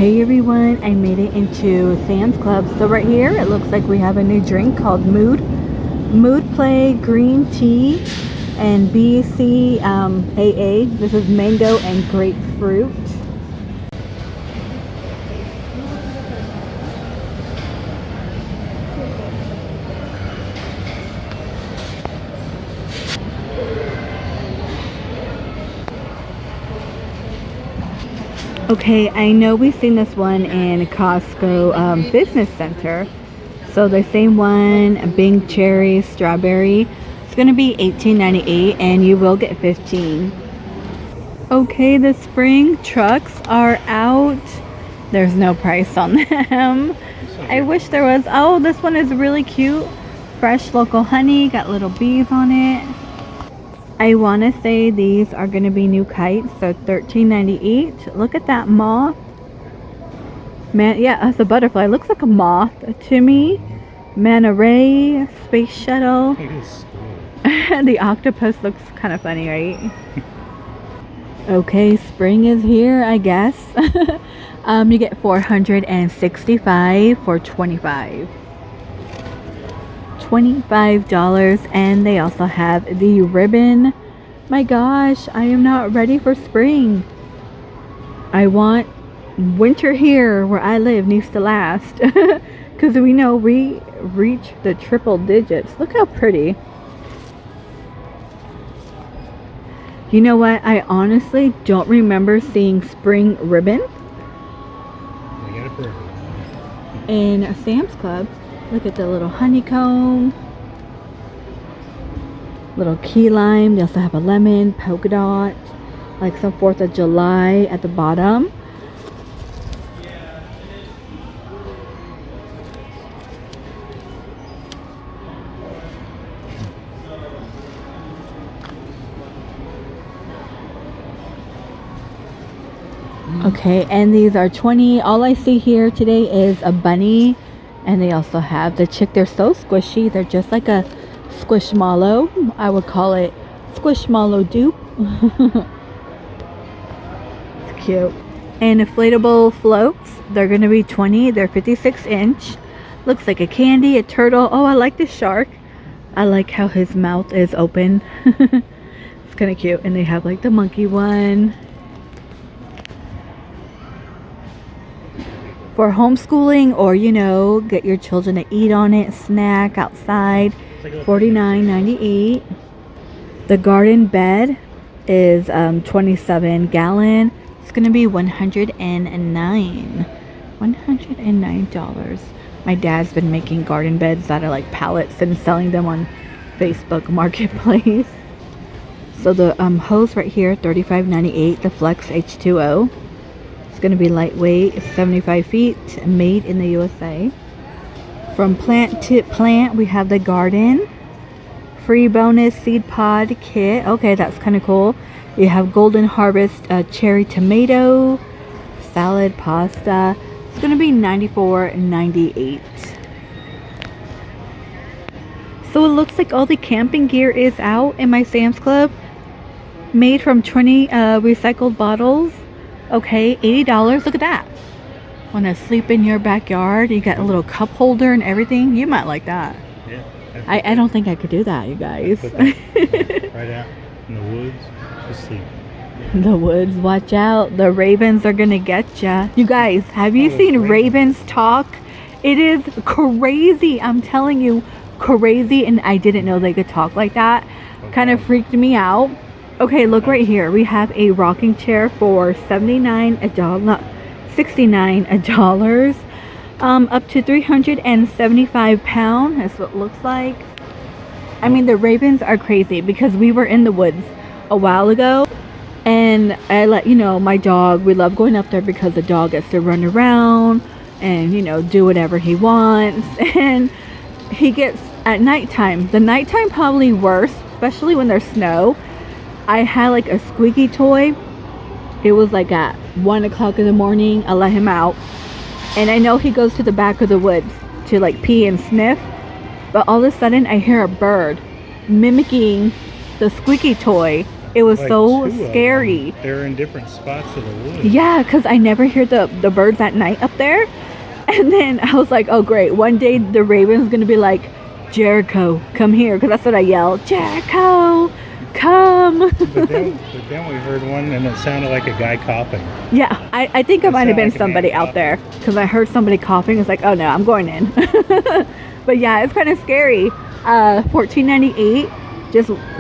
Hey everyone, I made it into Sam's Club. So right here, it looks like we have a new drink called Mood Play Green Tea and BCAA. This is mango and grapefruit. Okay, I know we've seen this one in Costco Business Center. So the same one, Bing Cherry Strawberry. It's gonna be $18.98 and you will get 15. Okay, the spring trucks are out. There's no price on them. I wish there was. Oh, this one is really cute. Fresh local honey, got little bees on it. I want to say these are going to be new kites. So $13.98. Look at that moth. Man, yeah, that's a butterfly. Looks like a moth to me. Manta space shuttle. The octopus looks kind of funny, right? Okay, spring is here, I guess. You get 465 for 25. $25, and they also have the ribbon. My gosh, I am not ready for spring. I want winter here where I live needs to last. Because we know we reach the triple digits. Look how pretty. You know what? I honestly don't remember seeing spring ribbon in a Sam's Club. Look at the little honeycomb, little key lime. They also have a lemon, polka dot, like some 4th of July at the bottom. Okay, and these are 20. All I see here today is a bunny. And they also have the chick. They're so squishy. They're just like a squishmallow. I would call it squishmallow dupe. It's cute. And inflatable floats. They're going to be 20. They're 56-inch. Looks like a candy, a turtle. Oh, I like this shark. I like how his mouth is open. It's kind of cute. And they have like the monkey one. For homeschooling, or you know, get your children to eat on it, snack outside, $49.98. The garden bed is 27 gallon. It's gonna be $109. My dad's been making garden beds out of like pallets and selling them on Facebook Marketplace. So the hose right here, $35.98. The Flex H2O. Going to be lightweight, 75 feet, made in the USA. From plant to plant, we have the garden free bonus seed pod kit. Okay, that's kind of cool. You have golden harvest cherry tomato salad pasta. It's going to be $94.98. So it looks like all the camping gear is out in my Sam's Club, made from 20 recycled bottles. Okay, $80. Look at that. Want to sleep in your backyard? You got a little cup holder and everything. You might like that. Yeah. I don't think I could do that, you guys. Right out in the woods. Just sleep. The woods, watch out. The ravens are gonna get ya. You guys, have you seen ravens talk? It is crazy. I'm telling you, crazy. And I didn't know they could talk like that. Okay. Kind of freaked me out. Okay, look right here. We have a rocking chair for $69, $69, up to 375 pounds. That's what it looks like. I mean, the ravens are crazy because we were in the woods a while ago, and I let you know my dog. We love going up there because the dog gets to run around and you know do whatever he wants, and he gets at nighttime. The nighttime probably worse, especially when there's snow. I had like a squeaky toy. It was like at 1 o'clock in the morning. I let him out, and I know he goes to the back of the woods to like pee and sniff, but all of a sudden I hear a bird mimicking the squeaky toy It was Like so two of scary. them. They're in different spots of the woods. Yeah, because I never hear the birds at night up there. And then I was like, oh great, one day the raven's gonna be like, Jericho, come here, because that's what I yelled, Jericho, come. But then we heard one and it sounded like a guy coughing. Yeah, I think it It might have sounded been like a man somebody out coughing. there, because I heard somebody coughing. It's like, oh no, I'm going in. But yeah, it's kind of scary. $14.98.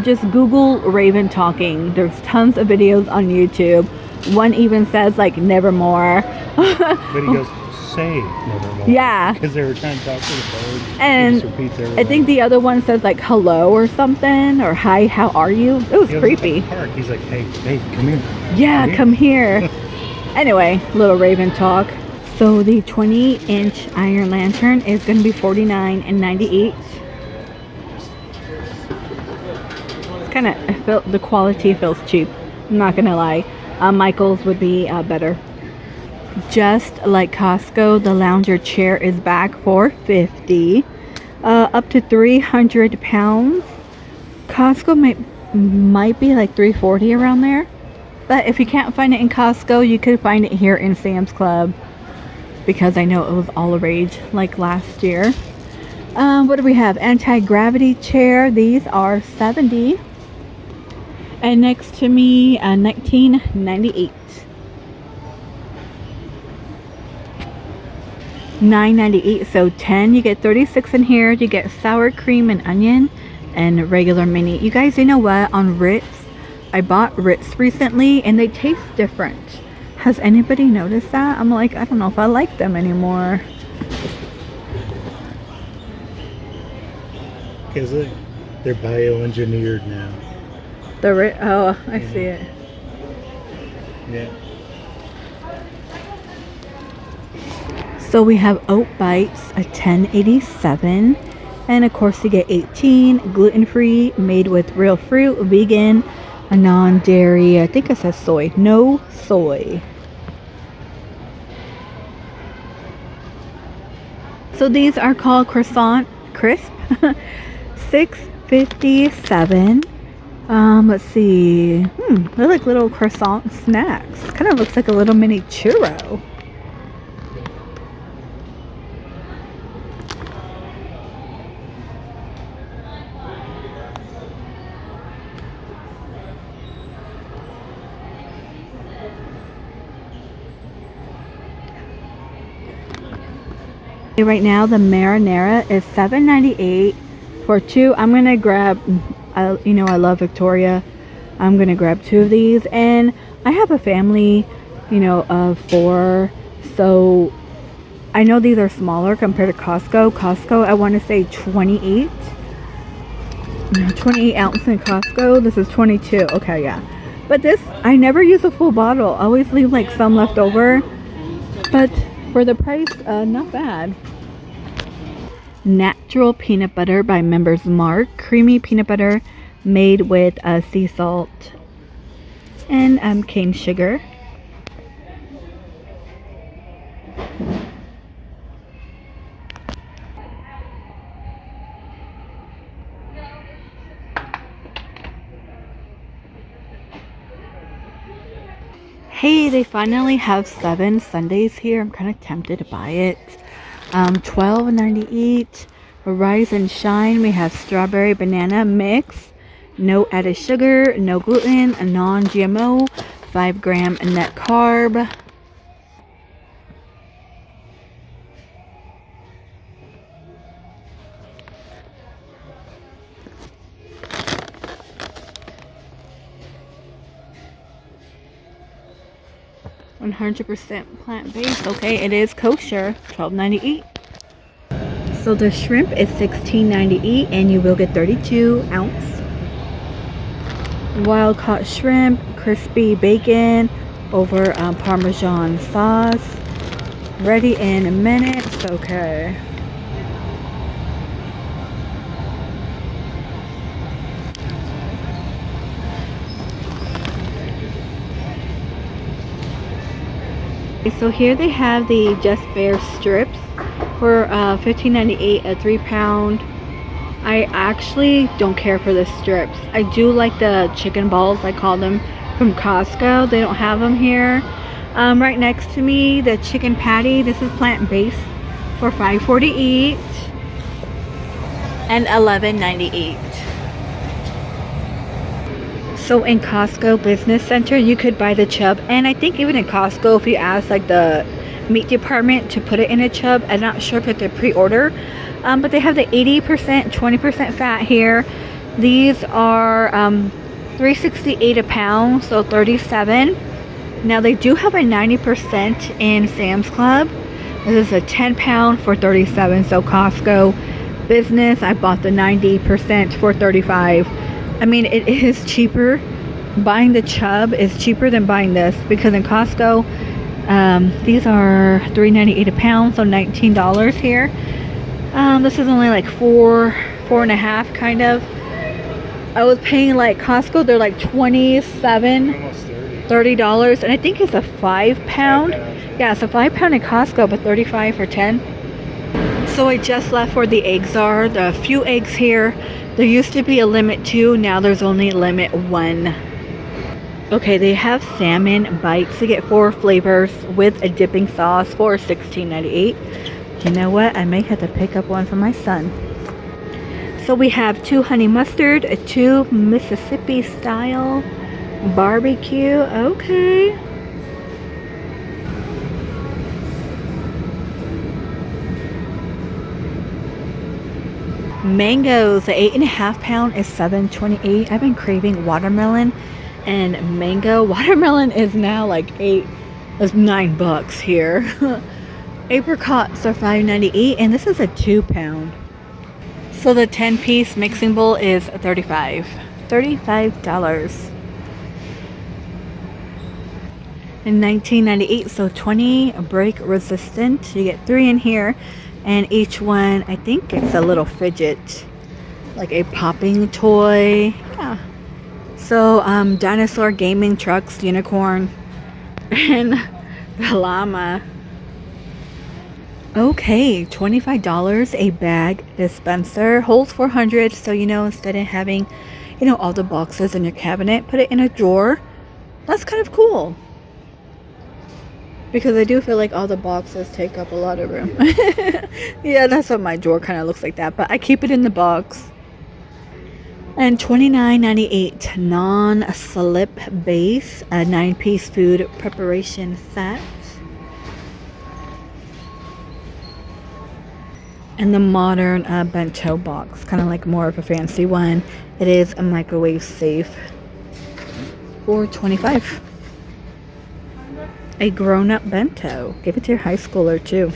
Just Google raven talking. There's tons of videos on YouTube. One even says like nevermore. But he goes, say nevermore. Yeah. Because they were trying to talk to the birds. And he just repeats everything. I think the other one says like hello or something, or hi, how are you? It was He goes creepy. to the park. He's like, hey, come here. Yeah, come here. Anyway, little raven talk. So the 20-inch iron lantern is going to be $49.98. It's kind of, the quality feels cheap. I'm not going to lie. Michael's would be better. Just like Costco, the lounger chair is back for $50. Up to 300 pounds. Costco might be like $340 around there. But if you can't find it in Costco, you could find it here in Sam's Club, because I know it was all the rage like last year. What do we have? Anti-gravity chair. These are $70. And next to me, $19.98. $9.98. So 10. You get 36 in here. You get sour cream and onion and regular mini. You guys, you know what? On Ritz, I bought Ritz recently and they taste different. Has anybody noticed that? I'm like, I don't know if I like them anymore. Because they're bioengineered now. The Ritz, oh, I see it. Yeah. So we have oat bites, a $10.87. And of course you get 18, gluten-free, made with real fruit, vegan, a non-dairy, I think it says soy, no soy. So these are called croissant crisp. $6.57. Let's see. They're like little croissant snacks. Kind of looks like a little mini churro. Right now the marinara is $7.98 for two. I'm gonna grab, you know, I love Victoria. I'm gonna grab two of these, and I have a family, you know, of 4, so I know these are smaller compared to Costco. Costco, I want to say 28 ounce in Costco. This is 22. Okay, yeah, but this, I never use a full bottle. I always leave like some left over, but for the price, not bad. Natural peanut butter by Members Mark. Creamy peanut butter made with sea salt and cane sugar. Hey, they finally have 7 sundaes here. I'm kind of tempted to buy it. $12.98. Rise and Shine. We have strawberry banana mix. No added sugar, no gluten, a non-GMO, 5-gram net carb. $100% plant-based. Okay, it is kosher. $12.98. So the shrimp is $16.98, and you will get 32 ounce. Wild caught shrimp, crispy bacon over Parmesan sauce. Ready in a minute. Okay. So here they have the Just Bare strips for $15.98, a 3-pound. I actually don't care for the strips. I do like the chicken balls, I call them, from Costco. They don't have them here. Right next to me, the chicken patty. This is plant-based for $5.40 each and $11.98. So in Costco Business Center, you could buy the Chub, and I think even in Costco, if you ask like the meat department to put it in a Chub, I'm not sure if it's a pre-order, but they have the 80%, 20% fat here. These are $3.68 a pound, so $37. Now they do have a 90% in Sam's Club. This is a 10 pound for $37. So Costco Business, I bought the 90% for $35. I mean, it is cheaper. Buying the Chub is cheaper than buying this, because in Costco, these are $3.98 a pound, so $19 here. This is only like four and a half, kind of. I was paying like Costco, they're like $27, Almost $30, and I think it's a 5 pound. Yeah, it's a 5 pound in Costco, but 35 for 10. So I just left where the eggs are. There are a few eggs here. There used to be a limit 2, now there's only limit 1. Okay, they have salmon bites. You get 4 flavors with a dipping sauce for $16.98. You know what? I may have to pick up one for my son. So we have 2 honey mustard, 2 Mississippi style barbecue. Okay. Mangoes, the 8.5 pound is $7.28. I've been craving watermelon and mango. Watermelon is now like $9 here. Apricots are $5.98, and this is a 2 pound. So the 10-piece mixing bowl is $35. And $19.98, so 20 break resistant. You get 3 in here, and each one, I think it's a little fidget, like a popping toy. Yeah. So Dinosaur gaming trucks, unicorn, and the llama. Okay, $25 a bag dispenser, holds 400. So instead of having all the boxes in your cabinet, put it in a drawer. That's kind of cool, because I do feel like all the boxes take up a lot of room. Yeah, that's what my drawer kind of looks like, that, but I keep it in the box. And $29.98 non-slip base, a 9-piece food preparation set. And the modern bento box, kind of like more of a fancy one. It is a microwave safe for $25. A grown-up bento. Give it to your high schooler too.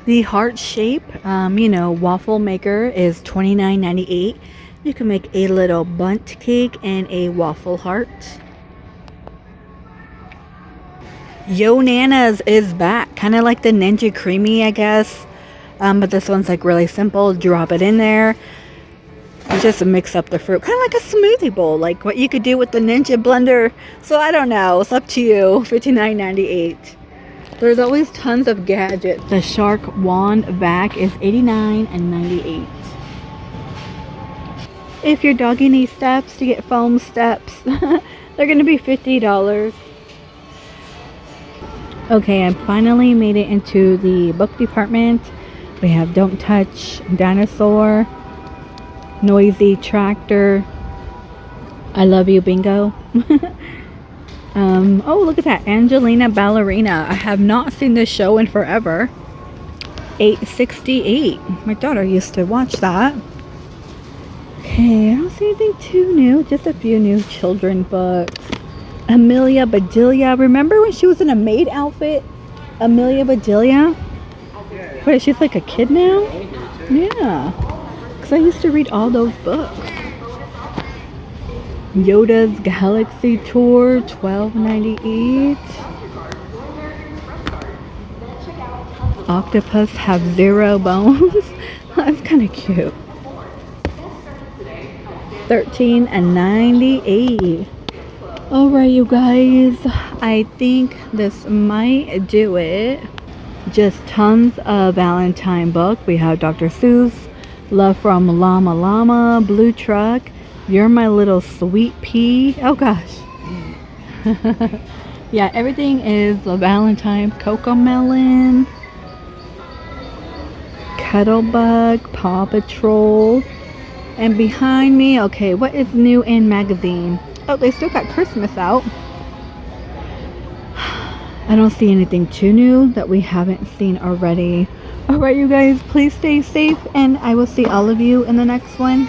The heart shape, Waffle Maker is $29.98. You can make a little bundt cake and a waffle heart. Yo Nana's is back, kind of like the Ninja Creamy, I guess, but this one's like really simple. Drop it in there, you just mix up the fruit, kind of like a smoothie bowl, like what you could do with the Ninja blender. So I don't know, it's up to you. $59.98. There's always tons of gadgets. The shark wand back is $89.98. If your doggy needs steps, to get foam steps, they're gonna be $50. Okay, I finally made it into the book department. We have Don't Touch Dinosaur, Noisy Tractor, I Love You Bingo. Oh, look at that, Angelina Ballerina. I have not seen this show in forever. $8.68. My daughter used to watch that. Okay, I don't see anything too new, just a few new children books. Amelia Bedelia. Remember when she was in a maid outfit? Amelia Bedelia? Wait, she's like a kid now? Yeah. Because I used to read all those books. Yoda's Galaxy Tour, $12.98. Octopus have 0 bones. That's kind of cute. $13.98. Alright, you guys, I think this might do it. Just tons of Valentine book. We have Dr. Seuss, Love from Llama Llama, Blue Truck, You're My Little Sweet Pea. Oh gosh. Yeah, everything is the Valentine, Cocoa Melon, Kettlebug, Paw Patrol. And behind me, okay, what is new in magazine? Oh, they still got Christmas out. I don't see anything too new that we haven't seen already. Alright, you guys, please stay safe, and I will see all of you in the next one.